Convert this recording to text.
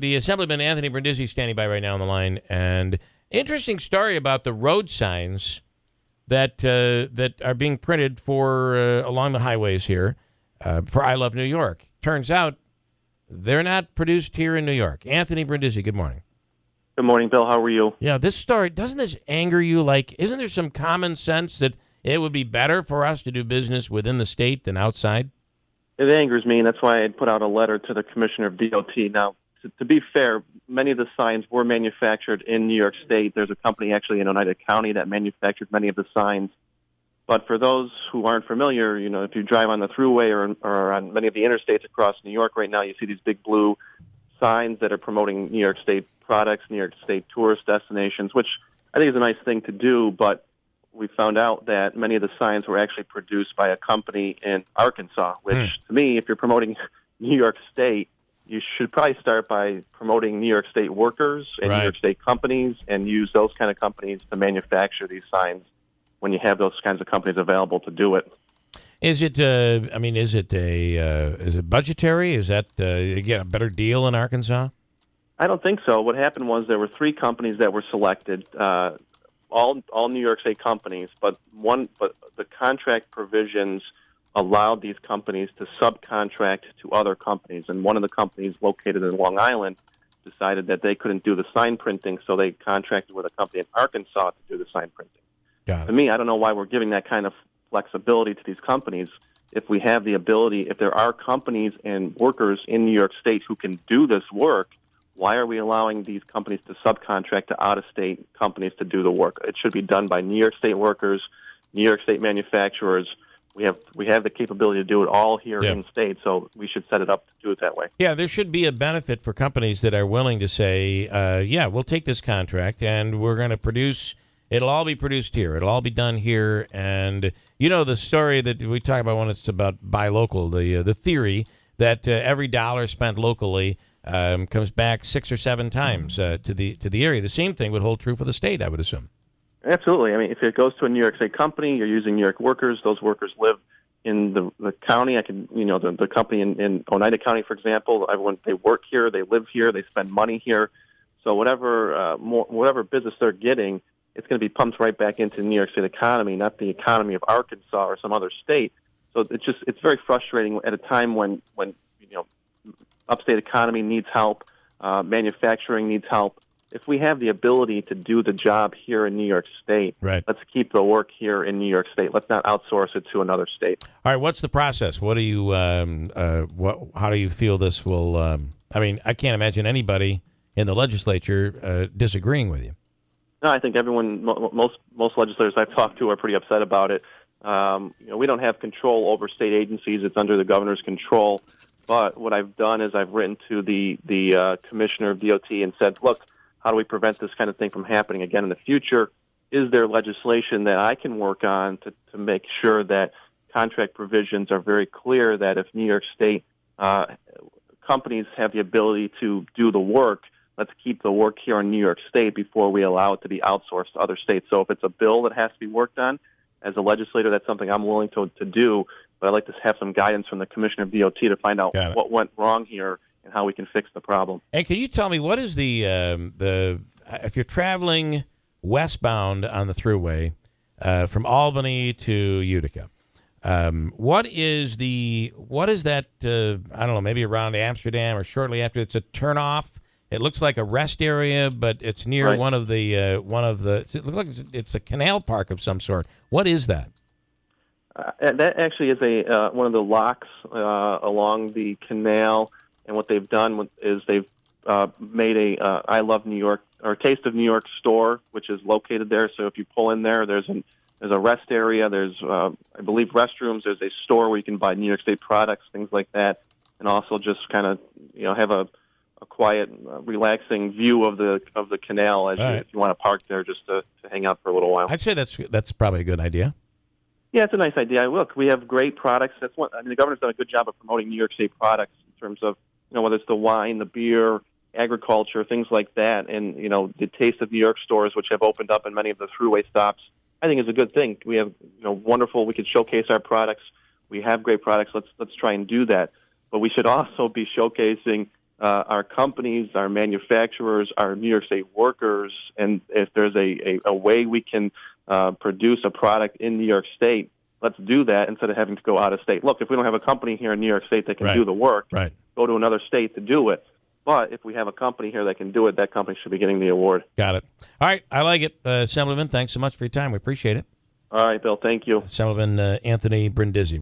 the Assemblyman Anthony Brindisi standing by right now on the line, and interesting story about the road signs that are being printed for along the highways here for I Love New York. Turns out they're not produced here in New York. Anthony Brindisi, good morning. Good morning, Bill. How are you? Yeah, this story, doesn't this anger you? Like, isn't there some common sense that it would be better for us to do business within the state than outside? It angers me, and that's why I put out a letter to the Commissioner of DOT. Now, to be fair, many of the signs were manufactured in New York State. There's a company actually in Oneida County that manufactured many of the signs. But for those who aren't familiar, you know, if you drive on the thruway or on many of the interstates across New York right now, you see these big blue signs that are promoting New York State products, New York State tourist destinations, which I think is a nice thing to do, but we found out that many of the signs were actually produced by a company in Arkansas, which to me, if you're promoting New York State, you should probably start by promoting New York State workers and New York State companies and use those kind of companies to manufacture these signs when you have those kinds of companies available to do it. Is it, is it budgetary? Is that, you get a better deal in Arkansas? I don't think so. What happened was there were three companies that were selected, all New York State companies, but the contract provisions allowed these companies to subcontract to other companies, and one of the companies located in Long Island decided that they couldn't do the sign printing, so they contracted with a company in Arkansas to do the sign printing. Got it. To me, I don't know why we're giving that kind of flexibility to these companies. If we have the ability, if there are companies and workers in New York State who can do this work, why are we allowing these companies to subcontract to out-of-state companies to do the work? It should be done by New York State workers, New York State manufacturers. We have the capability to do it all here in state, so we should set it up to do it that way. Yeah, there should be a benefit for companies that are willing to say, we'll take this contract and we're going to produce. It'll all be produced here. It'll all be done here. And you know the story that we talk about when it's about buy local, the theory that every dollar spent locally comes back 6 or 7 times to the area. The same thing would hold true for the state, I would assume. Absolutely. I mean, if it goes to a New York State company, you're using New York workers. Those workers live in the county. The company in Oneida County, for example, everyone, they work here, they live here, they spend money here. So whatever business they're getting, it's going to be pumped right back into the New York State economy, not the economy of Arkansas or some other state. So it's very frustrating at a time when upstate economy needs help, manufacturing needs help. If we have the ability to do the job here in New York State, let's keep the work here in New York State. Let's not outsource it to another state. All right, what's the process? What do you, how do you feel this will? I can't imagine anybody in the legislature disagreeing with you. No, I think everyone, most legislators I've talked to are pretty upset about it. We don't have control over state agencies; it's under the governor's control. But what I've done is I've written to the commissioner of DOT and said, look, how do we prevent this kind of thing from happening again in the future? Is there legislation that I can work on to make sure that contract provisions are very clear that if New York State companies have the ability to do the work, let's keep the work here in New York State before we allow it to be outsourced to other states. So if it's a bill that has to be worked on, as a legislator, that's something I'm willing to do, but I'd like to have some guidance from the Commissioner of DOT to find out what went wrong here and how we can fix the problem. And can you tell me, what is the if you're traveling westbound on the thruway from Albany to Utica, what is that, I don't know, maybe around Amsterdam or shortly after, it's a turnoff? It looks like a rest area, but it's near one of the, it looks like it's a canal park of some sort. What is that? That actually is one of the locks along the canal, and what they've done is they've made a I Love New York or Taste of New York store, which is located there. So if you pull in there, there's a rest area. There's I believe restrooms. There's a store where you can buy New York State products, things like that, and also just kind of have a quiet, relaxing view of the canal if you want to park there just to hang out for a little while. I'd say that's probably a good idea. Yeah, it's a nice idea. Look, we have great products. The governor's done a good job of promoting New York State products in terms of whether it's the wine, the beer, agriculture, things like that, and the Taste of New York stores, which have opened up in many of the thruway stops. I think is a good thing. We have wonderful. We can showcase our products. We have great products. Let's try and do that. But we should also be showcasing our companies, our manufacturers, our New York State workers, and if there's a way we can produce a product in New York State, let's do that instead of having to go out of state. Look, if we don't have a company here in New York State that can do the work, go to another state to do it. But if we have a company here that can do it, that company should be getting the award. Got it. All right. I like it. Assemblyman, thanks so much for your time. We appreciate it. All right, Bill. Thank you. Assemblyman Anthony Brindisi.